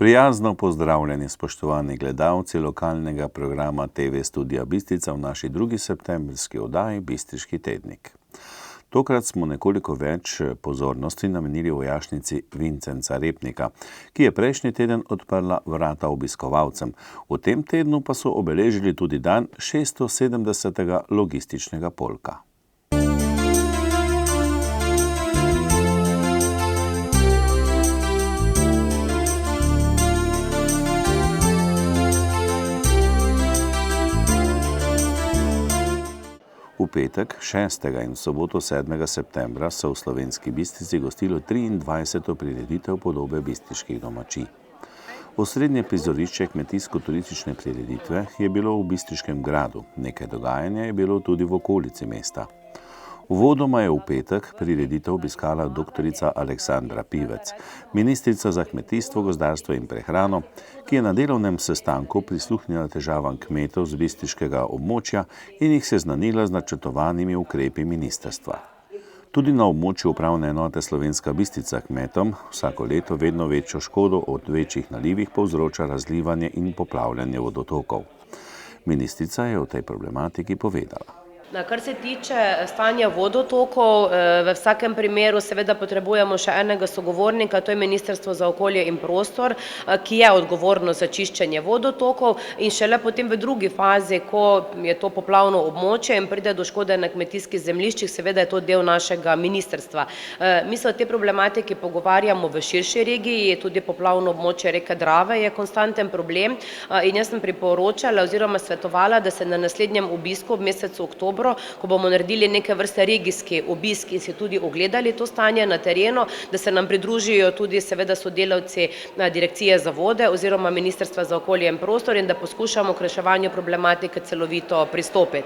Prijazno pozdravljeni spoštovani gledalci lokalnega programa TV Studia Bistrica v naši drugi septembrski oddaji Bistriški tednik. Tokrat smo nekoliko več pozornosti namenili vojašnici Vincenca Repnika, ki je prejšnji teden odprla vrata obiskovalcem. V tem tednu pa so obeležili tudi dan 670. logističnega polka. V petek 6. in v soboto 7. septembra so v Slovenski Bistrici gostilo 23. prireditev podobe bistriških domačij. Osrednje prizorišče kmetijsko-turistične prireditve je bilo v Bistriškem gradu, nekaj dogajanja je bilo tudi v okolici mesta. Uvodoma je v petek prireditev obiskala doktorica Aleksandra Pivec, ministrica za kmetijstvo, gozdarstvo in prehrano, ki je na delovnem sestanku prisluhnila težavam kmetov z bistriškega območja in jih seznanila z načrtovanimi ukrepi ministrstva. Tudi na območju upravne enote Slovenska Bistrica kmetom vsako leto vedno večjo škodo od večjih nalivih povzroča razlivanje in poplavljanje vodotokov. Ministrica je o tej problematiki povedala. Kar se tiče stanja vodotokov, v vsakem primeru seveda potrebujemo še enega sogovornika, to je Ministrstvo za okolje in prostor, ki je odgovorno za čiščenje vodotokov in šele potem v drugi fazi, ko je to poplavno območje in pride do škode na kmetijskih zemljiščih, seveda je to del našega ministrstva. Mi se o tej problematiki pogovarjamo v širši regiji, tudi poplavno območje reke Drave je konstanten problem in jaz sem priporočala oziroma svetovala, da se na naslednjem obisku v mesecu oktobru, ko bomo naredili neke vrste regijski obisk in si tudi ogledali to stanje na terenu, da se nam pridružijo tudi seveda sodelavci Direkcije za vode oziroma Ministrstva za okolje in prostor in da poskušamo k reševanju problematike celovito pristopiti.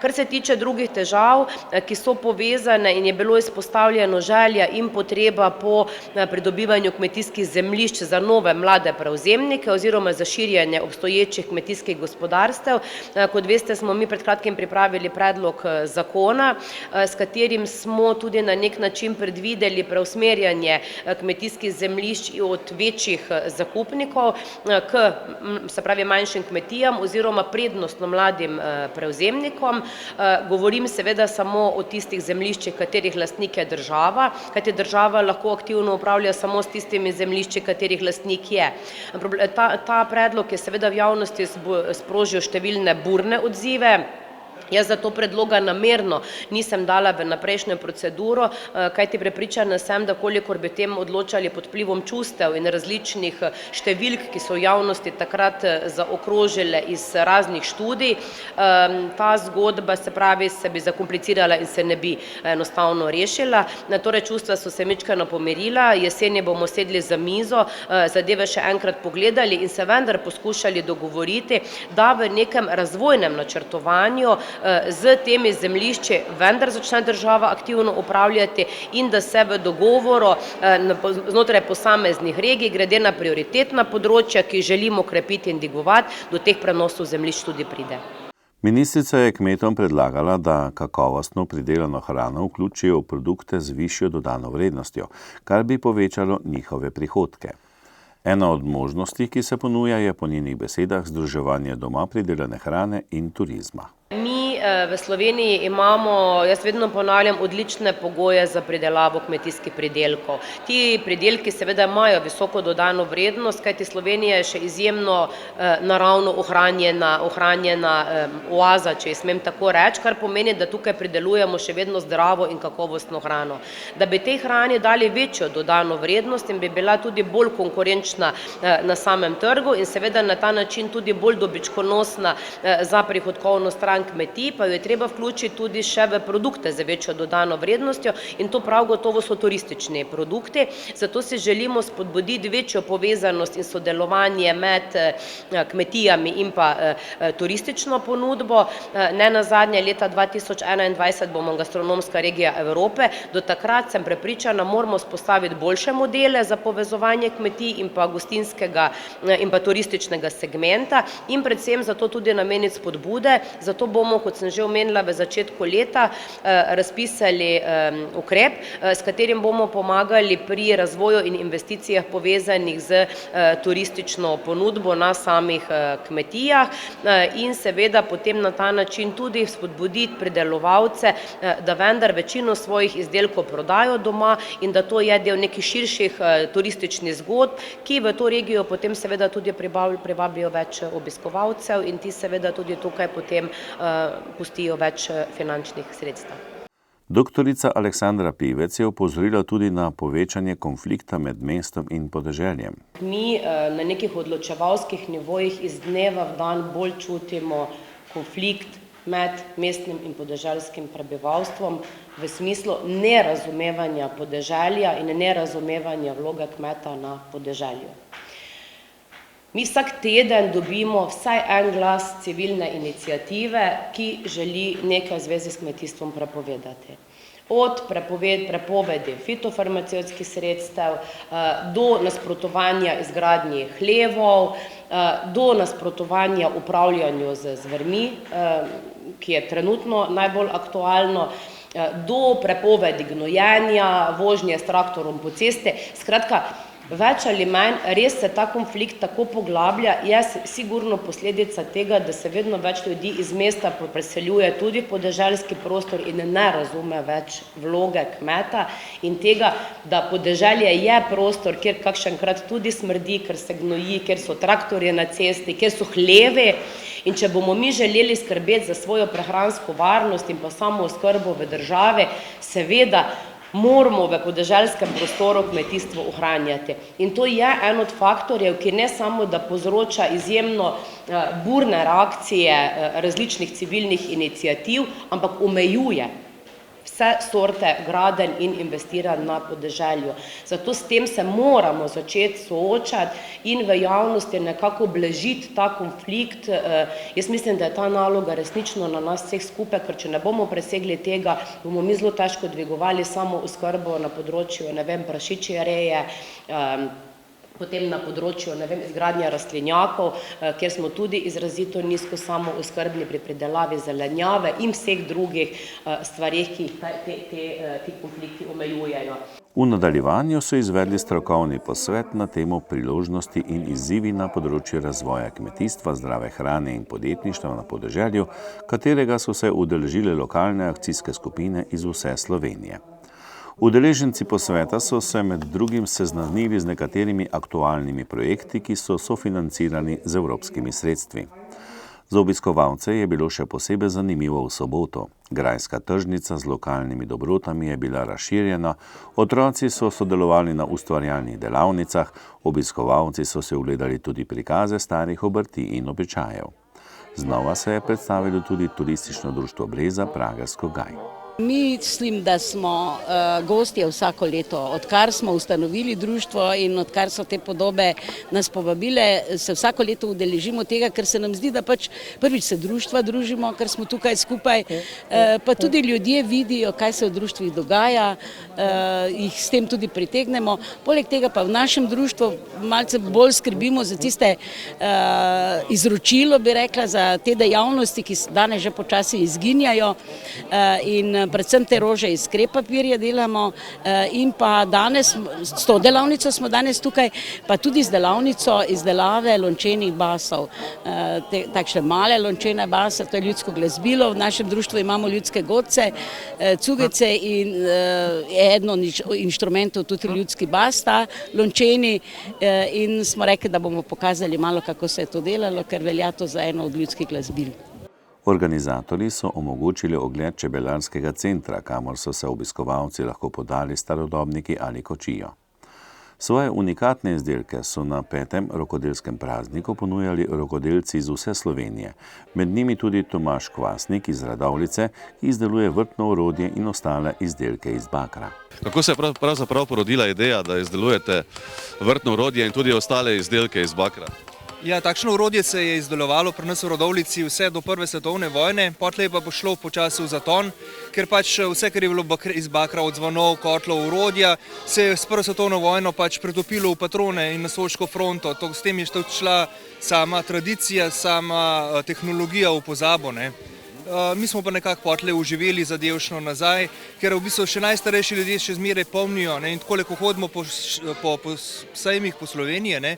Kar se tiče drugih težav, ki so povezane in je bilo izpostavljeno želja in potreba po pridobivanju kmetijskih zemljišč za nove mlade prevzemnike oziroma za širjenje obstoječih kmetijskih gospodarstev. Kot veste, smo mi pred kratkim pripravili predlog zakona, s katerim smo tudi na nek način predvideli preusmerjanje kmetijskih zemljišč od večjih zakupnikov k, se pravi, manjšim kmetijam oziroma prednostno mladim prevzemnikom. Govorim seveda samo o tistih zemljiščih, katerih lastnik je država, kajti država lahko aktivno upravlja samo s tistimi zemljišči, katerih lastnik je. Ta predlog je seveda v javnosti sprožil številne burne odzive. Jaz zato predloga namerno nisem dala v naprejšnjo proceduro, kajti prepričana sem, da kolikor bi tem odločali pod vplivom čustev in različnih številk, ki so v javnosti takrat zaokrožile iz raznih študij, ta zgodba, se pravi, se bi zakomplicirala in se ne bi enostavno rešila. Torej, čustva so se majčkeno pomirila, jeseni bomo sedli za mizo, zadeve še enkrat pogledali in se vendar poskušali dogovoriti, da v nekem razvojnem načrtovanju z temi zemljišči vendar začne država aktivno upravljati in da se v dogovoru znotraj posameznih regij, glede na prioritetna področja, ki želimo krepiti in dvigovati, do teh prenosov zemljišč tudi pride. Ministrica je kmetom predlagala, da kakovostno pridelano hrano vključijo v produkte z višjo dodano vrednostjo, kar bi povečalo njihove prihodke. Ena od možnosti, ki se ponuja, je po njenih besedah združevanje doma pridelane hrane in turizma. Mi v Sloveniji imamo, jaz vedno ponavljam, odlične pogoje za pridelavo kmetijskih pridelkov. Ti pridelki seveda imajo visoko dodano vrednost, kajti Slovenija je še izjemno naravno ohranjena oaza, če smem tako reči, kar pomeni, da tukaj pridelujemo še vedno zdravo in kakovostno hrano. Da bi tej hrani dali večjo dodano vrednost in bi bila tudi bolj konkurenčna na samem trgu in seveda na ta način tudi bolj dobičkonosna za prihodkovno stran kmetij, pa jo je treba vključiti tudi še v produkte z večjo dodano vrednostjo in to prav gotovo so turistični produkti. Zato si želimo spodbuditi večjo povezanost in sodelovanje med kmetijami in pa turistično ponudbo. Ne nazadnje leta 2021 bomo gastronomska regija Evrope. Do takrat sem prepričana, moramo vzpostaviti boljše modele za povezovanje kmetij in pa gostinskega in pa turističnega segmenta in predvsem zato tudi nameniti spodbude. Zato bomo, kot sem že omenila, v začetku leta razpisali ukrep, s katerim bomo pomagali pri razvoju in investicijah povezanih z turistično ponudbo na samih kmetijah in seveda potem na ta način tudi spodbuditi pridelovalce, da vendar večino svojih izdelkov prodajo doma in da to je del nekih širših turističnih zgodb, ki v to regijo potem seveda tudi privabijo več obiskovalcev in ti seveda tudi tukaj potem pustijo več finančnih sredstev. Doktorica Aleksandra Pivec je opozorila tudi na povečanje konflikta med mestom in podeželjem. Mi na nekih odločevalskih nivojih iz dneva v dan bolj čutimo konflikt med mestnim in podeželskim prebivalstvom v smislu nerazumevanja podeželja in nerazumevanja vloge kmeta na podeželju. Mi vsak teden dobimo vsaj en glas civilne iniciative, ki želi nekaj v zvezi s kmetijstvom prepovedati. Od prepovedi fitofarmacevtskih sredstev do nasprotovanja izgradnji hlevov, do nasprotovanja upravljanju z zvermi, ki je trenutno najbolj aktualno, do prepovedi gnojenja, vožnje s traktorom po cesti. Skratka, več ali manj res se ta konflikt tako poglablja, je sigurno posledica tega, da se vedno več ljudi iz mesta preseljuje tudi v podeželski prostor in ne razume več vloge kmeta in tega, da podeželje je prostor, kjer kakšenkrat tudi smrdi, ker se gnoji, kjer so traktorji na cesti, kjer so hlevi. In če bomo mi želeli skrbeti za svojo prehransko varnost in pa samooskrbo v državi, seveda moramo v podeželskem prostoru kmetijstvo ohranjati. In to je en od faktorjev, ki ne samo, da povzroča izjemno burne reakcije različnih civilnih iniciativ, ampak omejuje vse sorte gradenj in investiranj na podeželju. Zato s tem se moramo začeti soočati in v javnosti nekako blažiti ta konflikt. Jaz mislim, da je ta naloga resnično na nas vseh skupaj, ker če ne bomo presegli tega, bomo mi zelo težko dvigovali samo oskrbo na področju, prašičje reje, potem na področju izgradnja rastlinjakov, kjer smo tudi izrazito nizko samooskrbni pri pridelavi zelenjave in vseh drugih stvareh, ki ti konflikti omejujejo. V nadaljevanju so izvedli strokovni posvet na temo priložnosti in izzivi na področju razvoja kmetijstva, zdrave hrane in podjetništva na podeželju, katerega so se udeležile lokalne akcijske skupine iz vse Slovenije. Udeleženci posveta so se med drugim seznanili z nekaterimi aktualnimi projekti, ki so sofinancirani z evropskimi sredstvi. Za obiskovalce je bilo še posebej zanimivo v soboto. Grajska tržnica z lokalnimi dobrotami je bila razširjena, otroci so sodelovali na ustvarjalnih delavnicah, obiskovalci so se ogledali tudi prikaze starih obrti in običajev. Znova se je predstavilo tudi turistično društvo Breza Pragersko Gaj. Mislim, da smo gostje vsako leto. Odkar smo ustanovili društvo in odkar so te podobe nas povabile, se vsako leto udeležimo tega, ker se nam zdi, da pač prvič se društva družimo, ker smo tukaj skupaj, pa tudi ljudje vidijo, kaj se v društvih dogaja, jih s tem tudi pritegnemo. Poleg tega pa v našem društvu malce bolj skrbimo za tiste izročilo, bi rekla, za te dejavnosti, ki danes že počasi izginjajo in predvsem te rože iz krepapirja delamo in pa danes, s to delavnico smo danes tukaj, pa tudi z delavnico izdelave lončenih basov. Takšne male lončene base, to je ljudsko glasbilo, v našem društvu imamo ljudske godce, cugece in eno inštrumentov tudi ljudski bas, ta lončeni in smo rekli, da bomo pokazali malo, kako se je to delalo, ker velja to za eno od ljudskih glasbil. Organizatorji so omogočili ogled čebelarskega centra, kamor so se obiskovalci lahko podali starodobniki ali kočijo. Svoje unikatne izdelke so na 5. rokodelskem prazniku ponujali rokodelci iz vse Slovenije, med njimi tudi Tomaž Kvasnik iz Radovljice, ki izdeluje vrtno orodje in ostale izdelke iz bakra. Kako se je pravzaprav porodila ideja, da izdelujete vrtno orodje in tudi ostale izdelke iz bakra? Ja, takšno orodje se je izdelovalo pri nas v Radovljici vse do prve svetovne vojne, potlej pa bo šlo počasi v zaton, ker pač vse, kar je bilo iz bakra, od zvonov, kotlov, orodja, se je s prvo svetovno vojno pač pretopilo v patrone in na Soško fronto. S tem je šla sama tradicija, sama tehnologija v pozabo. mi smo pa nekako potlej uživeli zadevšno nazaj, ker v bistvu še najstarejši ljudje še zmeraj pomnijo, ne, in tako, ko hodimo po sejmih po Sloveniji, ne,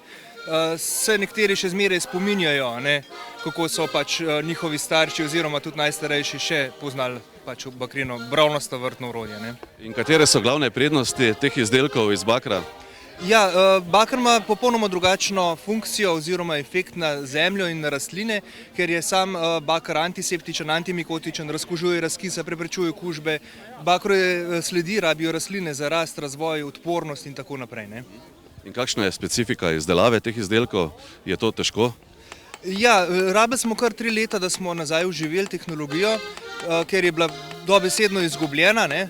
se nekateri še zmeraj spominjajo, ne, kako so pač njihovi starši oziroma tudi najstarejši še poznali pač bakrino, bravnasto vrtno orodje. Ne. In katere so glavne prednosti teh izdelkov iz bakra? Ja, bakar ima popolnoma drugačno funkcijo oziroma efekt na zemljo in na rastline, ker je sam bakar antiseptičen, antimikotičen, razkužuje razkisa, preprečuje kužbe. Bakru sledi rabijo rastline za rast, razvoj, odpornost in tako naprej. Ne. In kakšna je specifika izdelave teh izdelkov? Je to težko? Ja, rabili smo kar 3 leta, da smo nazaj uživeli tehnologijo, ker je bila dobesedno izgubljena, ne.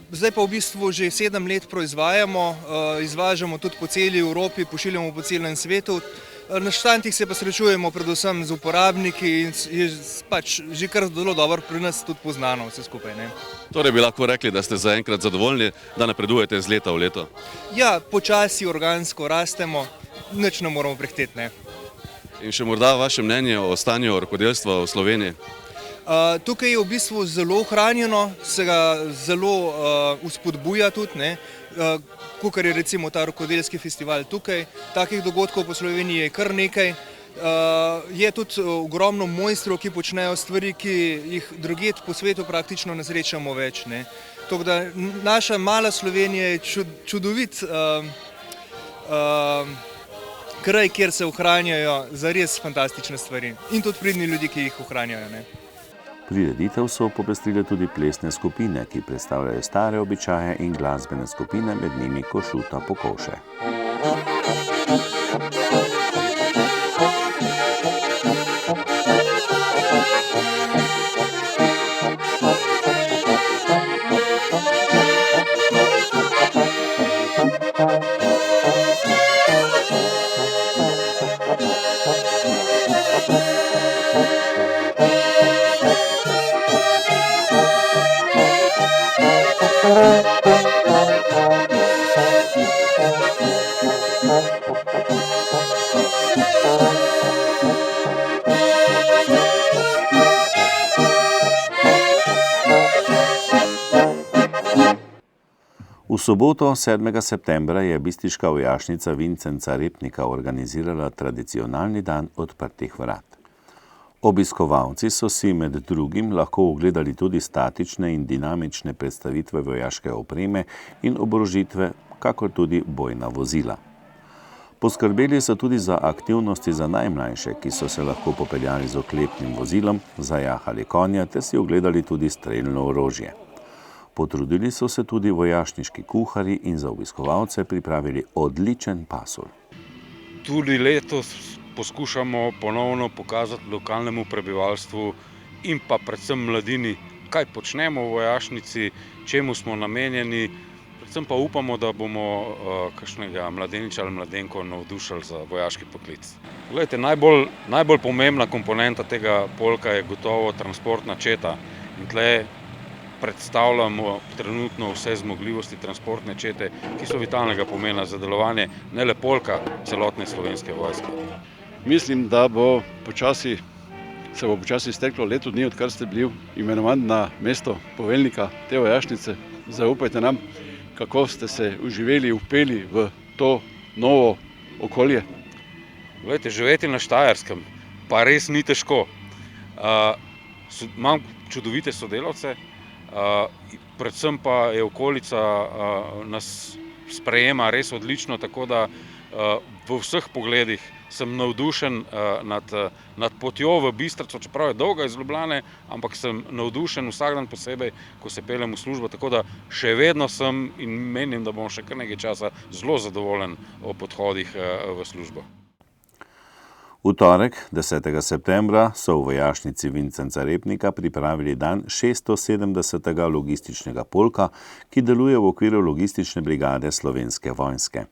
Zdaj pa v bistvu že 7 let proizvajamo, izvažamo tudi po celi Evropi, pošiljamo po celem svetu. Na štantih se pa srečujemo predvsem z uporabniki in je pač že kar zelo dobro pri nas tudi poznano vse skupaj. Ne. Torej bi lahko rekli, da ste zaenkrat zadovoljni, da napredujete iz leta v leto? Ja, počasi organsko rastemo, nič ne moramo prehiteti, ne. In še morda vaše mnenje o stanju rokodelstva v Sloveniji? Tukaj je v bistvu zelo ohranjeno, se ga zelo vzpodbuja tudi, ne, kakor je recimo ta rokodelski festival tukaj. Takih dogodkov po Sloveniji je kar nekaj. Je tudi ogromno mojstrov, ki počnejo stvari, ki jih drugod po svetu praktično ne srečamo več, ne. Tako da naša mala Slovenija je čudovit kraj, kjer se ohranjajo zares fantastične stvari in tudi pridni ljudi, ki jih ohranjajo. Ne. Prireditev so popestrile tudi plesne skupine, ki predstavljajo stare običaje, in glasbene skupine, med njimi Košuta Pokovše. V soboto, 7. septembra, je bistriška vojašnica Vincenca Repnika organizirala tradicionalni dan odprtih vrat. Obiskovalci so si med drugim lahko ogledali tudi statične in dinamične predstavitve vojaške opreme in oborožitve, kakor tudi bojna vozila. Poskrbeli so tudi za aktivnosti za najmlajše, ki so se lahko popeljali z oklepnim vozilom, zajahali konja ter si ogledali tudi strelno orožje. Potrudili so se tudi vojašniški kuharji in za obiskovalce pripravili odličen pasulj. Tudi letos poskušamo ponovno pokazati lokalnemu prebivalstvu in pa predvsem mladini, kaj počnemo v vojašnici, čemu smo namenjeni, predvsem pa upamo, da bomo kakšnega mladeniča ali mladenko navdušili za vojaški poklic. Glejte, najbolj pomembna komponenta tega polka je gotovo transportna četa in tle predstavljamo trenutno vse zmogljivosti transportne čete, ki so vitalnega pomena za delovanje ne le polka, celotne slovenske vojske. Mislim, da se bo počasi izteklo leto dni, odkar ste bili imenovan na mesto poveljnika te vojašnice. Zaupajte nam, kako ste se uživeli, vpeli v to novo okolje. Glejte, živeti na Štajerskem pa res ni težko. Imam čudovite sodelavce, predvsem pa je okolica nas sprejema res odlično, tako da v vseh pogledih sem navdušen nad potjo v Bistrico, čeprav je dolga iz Ljubljane, ampak sem navdušen vsak dan posebej, ko se peljem v službo, tako da še vedno sem in menim, da bom še kar nekaj časa zelo zadovoljen ob odhodih v službo. V torek, 10. septembra, so v vojašnici Vincenca Repnika pripravili dan 670. logističnega polka, ki deluje v okviru logistične brigade Slovenske vojske.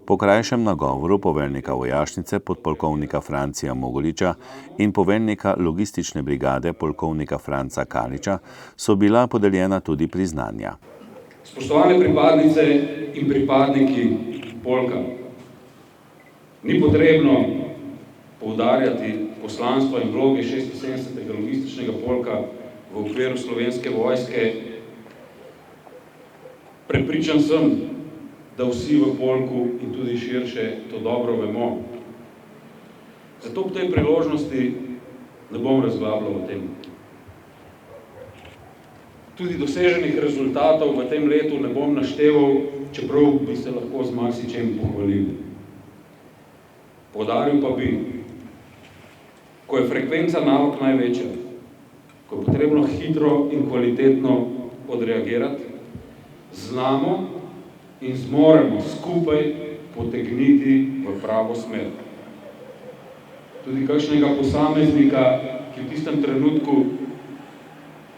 Po krajšem nagovoru poveljnika vojašnice podpolkovnika Francija Mogoliča in poveljnika logistične brigade polkovnika Franca Kaliča so bila podeljena tudi priznanja. Spoštovane pripadnice in pripadniki polka, ni potrebno poudarjati poslanstva in vloge 670. logističnega polka v okviru Slovenske vojske. Prepričan sem, da vsi v polku in tudi širše to dobro vemo. Zato ob tej priložnosti ne bom razglabljal o tem. Tudi doseženih rezultatov v tem letu ne bom našteval, čeprav bi se lahko z marsičem pohvalil. Poudaril pa bi, ko je frekvenca nalog največja, ko je potrebno hitro in kvalitetno odreagirati, znamo in zmoremo skupaj potegniti v pravo smer. Tudi kakšnega posameznika, ki v tistem trenutku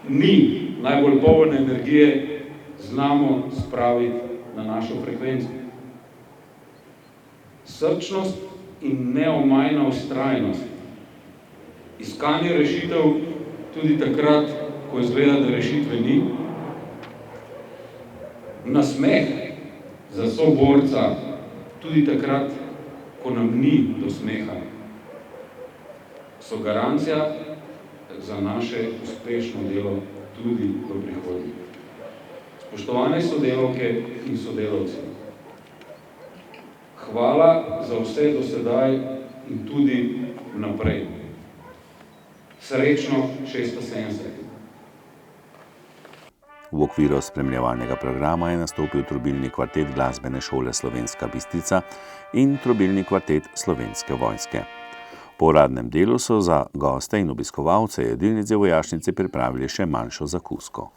ni najbolj poln energije, znamo spraviti na našo frekvenco. Srčnost in neomajna vztrajnost, iskanje rešitev tudi takrat, ko izgleda, da rešitve ni, nasmeh za soborca tudi takrat, ko nam ni do smeha, so garancija za naše uspešno delo tudi v prihodnje. Spoštovane sodelavke in sodelavci, hvala za vse do sedaj in tudi naprej. Srečno 670. V okviru spremljevalnega programa je nastopil trobilni kvartet Glasbene šole Slovenska Bistrica in trobilni kvartet Slovenske vojske. Po uradnem delu so za goste in obiskovalce jedilnice vojašnice pripravili še manjšo zakusko.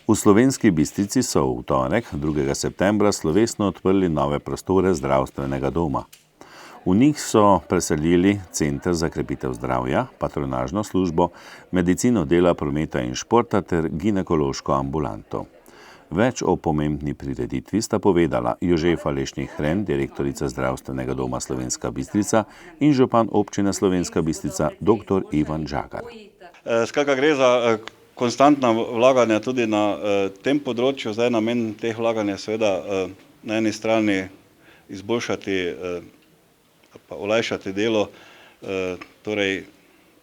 V Slovenski Bistrici so v torek, 2. septembra, slovesno odprli nove prostore zdravstvenega doma. V njih so preselili Center za krepitev zdravja, patronažno službo, medicino dela, prometa in športa ter ginekološko ambulanto. Več o pomembni prireditvi sta povedala Jožefa Lešnik-Hren, direktorica Zdravstvenega doma Slovenska Bistrica, in župan občine Slovenska Bistrica, dr. Ivan Žagar. Skratka, gre za konstantna vlaganja tudi na tem področju. Zdaj namen teh vlaganj je seveda na eni strani izboljšati pa olajšati delo torej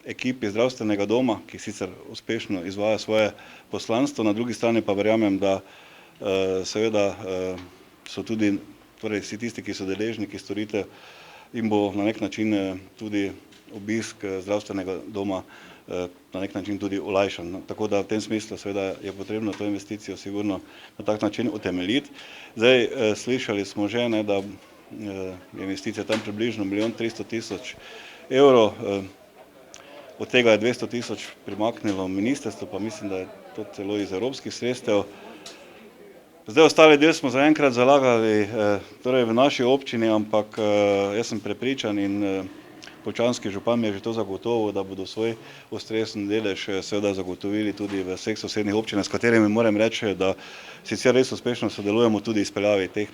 ekipi zdravstvenega doma, ki sicer uspešno izvaja svoje poslanstvo, na drugi strani pa verjamem, da seveda so tudi torej vsi tisti, ki so deležniki storitev, in bo na nek način tudi obisk zdravstvenega doma na nek način tudi olajšan. Tako da v tem smislu seveda je potrebno to investicijo sigurno na tak način utemeljiti. Zdaj slišali smo že, da je investicija tam približno 1 300 000 evrov, od tega je 200 000 primaknilo ministrstvo, pa mislim, da je to celo iz evropskih sredstev. Zdaj ostali del smo zaenkrat zalagali torej v naši občini, ampak jaz sem prepričan in poljčanski župan mi je že to zagotovil, da bodo svoj ustrezen delež seveda zagotovili tudi v vseh sosednjih občinah, s katerimi moram reči, da sicer res uspešno sodelujemo tudi izpeljavi teh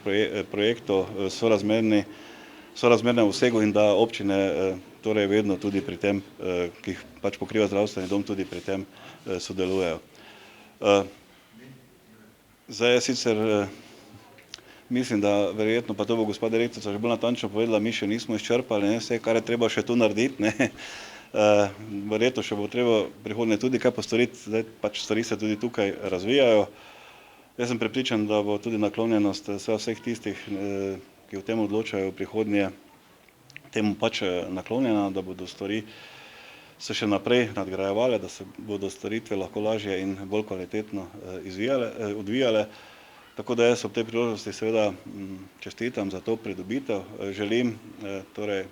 projektov sorazmernem vsegu in da občine torej vedno tudi pri tem, ki jih pač pokriva zdravstveni dom, tudi pri tem sodelujejo. Zdaj sicer mislim, da verjetno, pa to bo gospa direktorica že bolj natančno povedala, mi še nismo izčrpali vse, kar je treba še tu narediti. Verjetno še bo treba prihodnje tudi kaj postoriti, zdaj pač stvari se tudi tukaj razvijajo. Jaz sem prepričan, da bo tudi naklonjenost vseh tistih, ki o tem odločajo v prihodnje, temu pač naklonjena, da bodo stvari se še naprej nadgrajevale, da se bodo storitve lahko lažje in bolj kvalitetno odvijale. Tako da jaz ob tej priložnosti seveda čestitam za to pridobitev. Želim torej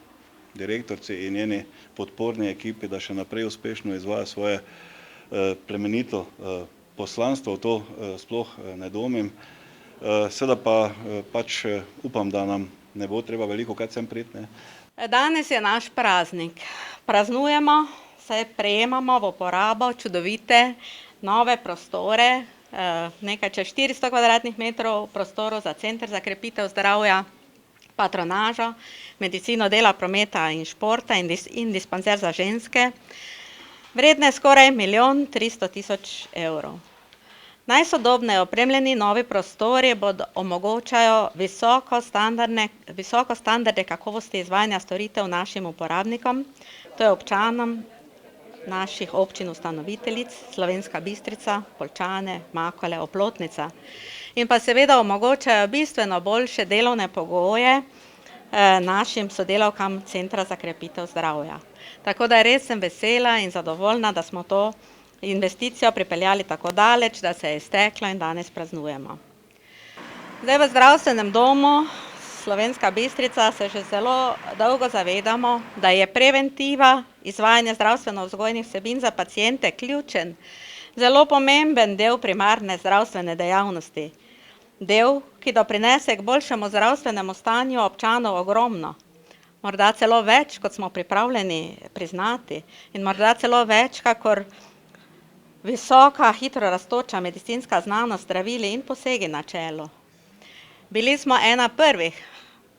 direktorici in njeni podporni ekipi, da še naprej uspešno izvaja svoje plemenito poslanstvo, to sploh ne dvomim. Seveda pa pač upam, da nam ne bo treba veliko kaj sem priti. Danes je naš praznik. Praznujemo, se prejemamo v uporabo čudovite nove prostore, nekaj čez 400 kvadratnih metrov prostorov za Center za krepitev zdravja, patronažo, medicino dela, prometa in športa in dispanzer za ženske, vredne skoraj 1 300 000 evrov. Najsodobneje opremljeni novi prostori omogočajo visoko standarde kakovosti izvajanja storitev našim uporabnikom, To je občanom naših občin ustanoviteljic, Slovenska Bistrica, Poljčane, Makole, Oplotnica. In pa seveda omogočajo bistveno boljše delovne pogoje našim sodelavkam Centra za krepitev zdravja. Tako da res sem vesela in zadovoljna, da smo to investicijo pripeljali tako daleč, da se je izteklo in danes praznujemo. Zdaj v zdravstvenem domu Slovenska Bistrica se že zelo dolgo zavedamo, da je preventiva, izvajanje zdravstveno-vzgojnih vsebin za paciente ključen, zelo pomemben del primarne zdravstvene dejavnosti. Del, ki doprinese k boljšemu zdravstvenemu stanju občanov ogromno. Morda celo več, kot smo pripravljeni priznati, in morda celo več, kakor visoka, hitro rastoča medicinska znanost, zdravili in posegi na čelu. Bili smo ena prvih,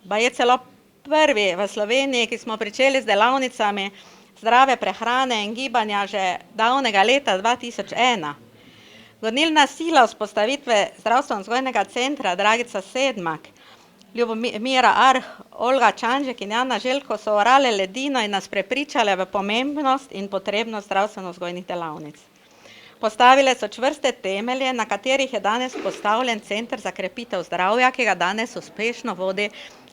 pa je celo prvi v Sloveniji, ki smo pričeli z delavnicami zdrave prehrane in gibanja že davnega leta 2001. Gonilna sila vzpostavitve zdravstveno-vzgojnega centra Dragica Sedmak, Ljubomira Arh, Olga Čanžek in Jana Željko so orale ledino in nas prepričale v pomembnost in potrebnost zdravstveno-vzgojnih delavnic. Postavile so čvrste temelje, na katerih je danes postavljen Center za krepitev zdravja, ki ga danes uspešno vodi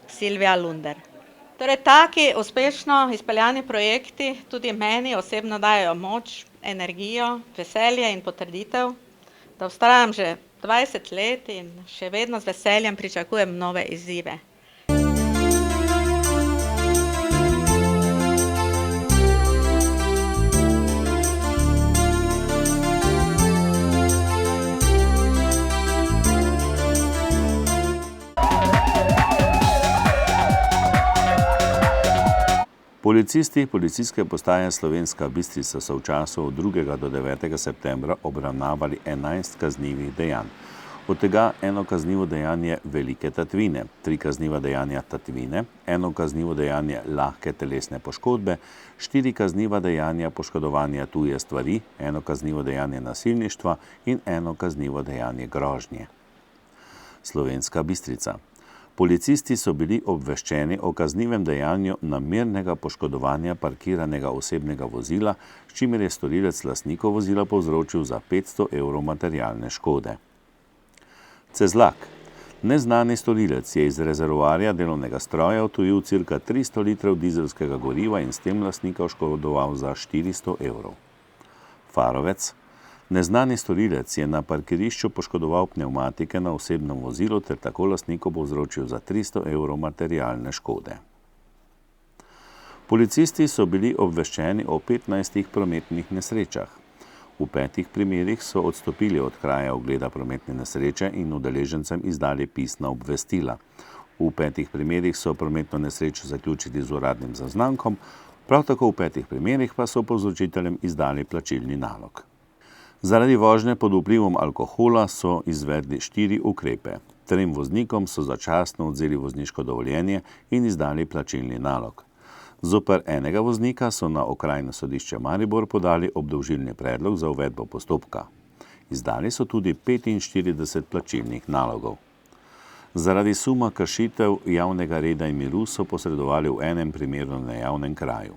Silvija Lunder. Torej, taki uspešno izpeljani projekti tudi meni osebno dajo moč, energijo, veselje in potrditev, da vztrajam že 20 let in še vedno z veseljem pričakujem nove izzive. Policisti Policijske postaje Slovenska Bistrica so v času od 2. do 9. septembra obravnavali 11 kaznivih dejanj. Od tega eno kaznivo dejanje velike tatvine, 3 kazniva dejanja tatvine, eno kaznivo dejanje lahke telesne poškodbe, 4 kazniva dejanja poškodovanja tuje stvari, eno kaznivo dejanje nasilništva in eno kaznivo dejanje grožnje. Slovenska Bistrica. Policisti so bili obveščeni o kaznivem dejanju namernega poškodovanja parkiranega osebnega vozila, s čimer je storilec lastniku vozila povzročil za 500 evrov materialne škode. Cezlak. Neznani storilec je iz rezervoarja delovnega stroja odtujil cirka 300 litrov dizelskega goriva in s tem lastnika oškodoval za 400 evrov. Farovec. Neznani storilec je na parkirišču poškodoval pnevmatike na osebnem vozilu ter tako lastniku povzročil za 300 evrov materialne škode. Policisti so bili obveščeni o 15 prometnih nesrečah. V 5 primerih so odstopili od kraja ogleda prometne nesreče in udeležencem izdali pisna obvestila. V 5 primerih so prometno nesrečo zaključili z uradnim zaznamkom, prav tako v 5 primerih pa so povzročiteljem izdali plačilni nalog. Zaradi vožnje pod vplivom alkohola so izvedli 4 ukrepe. 3 voznikom so začasno odvzeli vozniško dovoljenje in izdali plačilni nalog. Zoper enega voznika so na Okrajno sodišče Maribor podali obdolžilni predlog za uvedbo postopka. Izdali so tudi 45 plačilnih nalogov. Zaradi suma kršitev javnega reda in miru so posredovali v enem primeru na javnem kraju.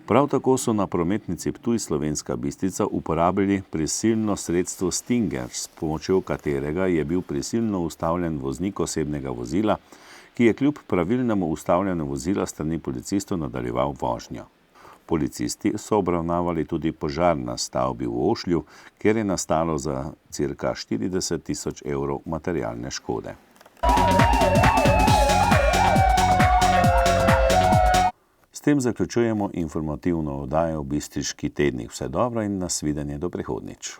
Prav tako so na prometnici Ptuj Slovenska Bistrica uporabili prisilno sredstvo Stinger, s pomočjo katerega je bil prisilno ustavljen voznik osebnega vozila, ki je kljub pravilnemu ustavljanju vozila strani policistov nadaljeval vožnjo. Policisti so obravnavali tudi požar na stavbi v Ošlju, kjer je nastalo za cirka 40 000 evrov materialne škode. S tem zaključujemo informativno oddajo Bistriški tednik. Vse dobro in nasvidenje do prihodnjič.